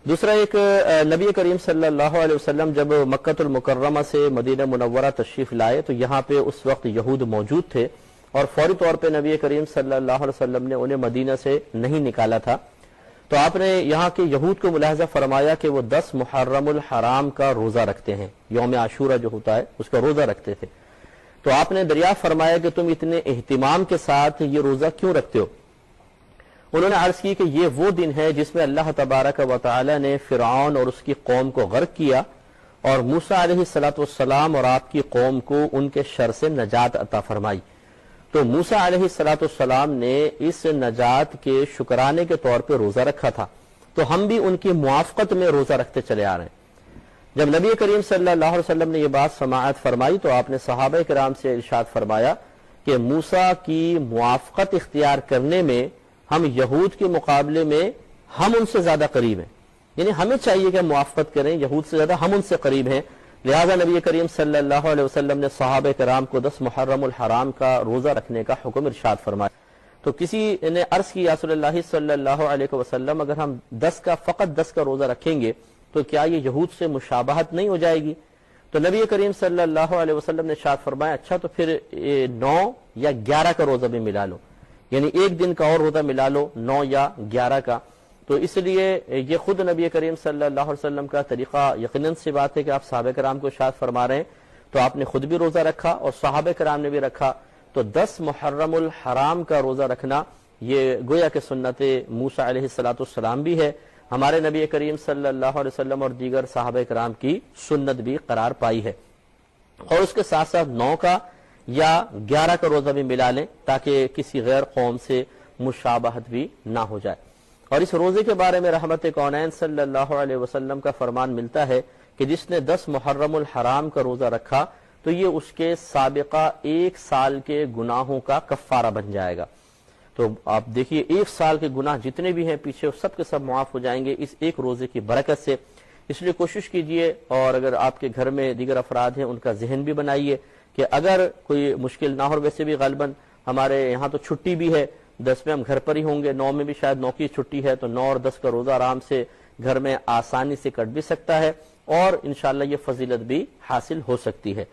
دوسرا ایک نبی کریم صلی اللہ علیہ وسلم جب مکۃ المکرمہ سے مدینہ منورہ تشریف لائے تو یہاں پہ اس وقت یہود موجود تھے اور فوری طور پہ نبی کریم صلی اللہ علیہ وسلم نے انہیں مدینہ سے نہیں نکالا تھا. تو آپ نے یہاں کے یہود کو ملاحظہ فرمایا کہ وہ 10 محرم الحرام کا روزہ رکھتے ہیں، یوم عاشورہ جو ہوتا ہے اس کا روزہ رکھتے تھے. تو آپ نے دریافت فرمایا کہ تم اتنے اہتمام کے ساتھ یہ روزہ کیوں رکھتے ہو؟ انہوں نے عرض کی کہ یہ وہ دن ہے جس میں اللہ تبارک و تعالی نے فرعون اور اس کی قوم کو غرق کیا اور موسیٰ علیہ السلام اور آپ کی قوم کو ان کے شر سے نجات عطا فرمائی. تو موسیٰ علیہ السلام نے اس نجات کے شکرانے کے طور پہ روزہ رکھا تھا، تو ہم بھی ان کی موافقت میں روزہ رکھتے چلے آ رہے ہیں. جب نبی کریم صلی اللہ علیہ وسلم نے یہ بات سماعت فرمائی تو آپ نے صحابہ کرام سے ارشاد فرمایا کہ موسیٰ کی موافقت اختیار کرنے میں ہم یہود کے مقابلے میں ہم ان سے زیادہ قریب ہیں، یعنی ہمیں چاہیے کہ ہم موافقت کریں، یہود سے زیادہ ہم ان سے قریب ہیں. لہذا نبی کریم صلی اللہ علیہ وسلم نے صحابہ کرام کو 10 محرم الحرام کا روزہ رکھنے کا حکم ارشاد فرمایا. تو کسی نے عرض کی یا رسول اللہ صلی اللہ علیہ وسلم اگر ہم فقط 10 کا روزہ رکھیں گے تو کیا یہ یہود سے مشابہت نہیں ہو جائے گی؟ تو نبی کریم صلی اللہ علیہ وسلم نے ارشاد فرمایا اچھا تو پھر 9 یا 11 کا روزہ بھی ملا لو، یعنی ایک دن کا اور روزہ ملا لو 9 یا 11 کا. تو اس لیے یہ خود نبی کریم صلی اللہ علیہ وسلم کا طریقہ یقیناً سی بات ہے کہ آپ صحابہ کرام کو ارشاد فرما رہے ہیں، تو آپ نے خود بھی روزہ رکھا اور صحابہ کرام نے بھی رکھا. تو 10 محرم الحرام کا روزہ رکھنا یہ گویا کہ سنت موسیٰ علیہ السلام بھی ہے، ہمارے نبی کریم صلی اللہ علیہ وسلم اور دیگر صحابہ کرام کی سنت بھی قرار پائی ہے. اور اس کے ساتھ ساتھ 9 کا یا 11 کا روزہ بھی ملا لیں تاکہ کسی غیر قوم سے مشابہت بھی نہ ہو جائے. اور اس روزے کے بارے میں رحمت کونین صلی اللہ علیہ وسلم کا فرمان ملتا ہے کہ جس نے 10 محرم الحرام کا روزہ رکھا تو یہ اس کے سابقہ 1 سال کے گناہوں کا کفارہ بن جائے گا. تو آپ دیکھیے 1 سال کے گناہ جتنے بھی ہیں پیچھے سب کے سب معاف ہو جائیں گے اس ایک روزے کی برکت سے. اس لیے کوشش کیجئے اور اگر آپ کے گھر میں دیگر افراد ہیں ان کا ذہن بھی بنائیے کہ اگر کوئی مشکل نہ ہو. ویسے بھی غالباً ہمارے یہاں تو چھٹی بھی ہے، 10 میں ہم گھر پر ہی ہوں گے، 9 میں بھی شاید 9 کی چھٹی ہے، تو 9 اور 10 کا روزہ آرام سے گھر میں آسانی سے کٹ بھی سکتا ہے اور انشاءاللہ یہ فضیلت بھی حاصل ہو سکتی ہے.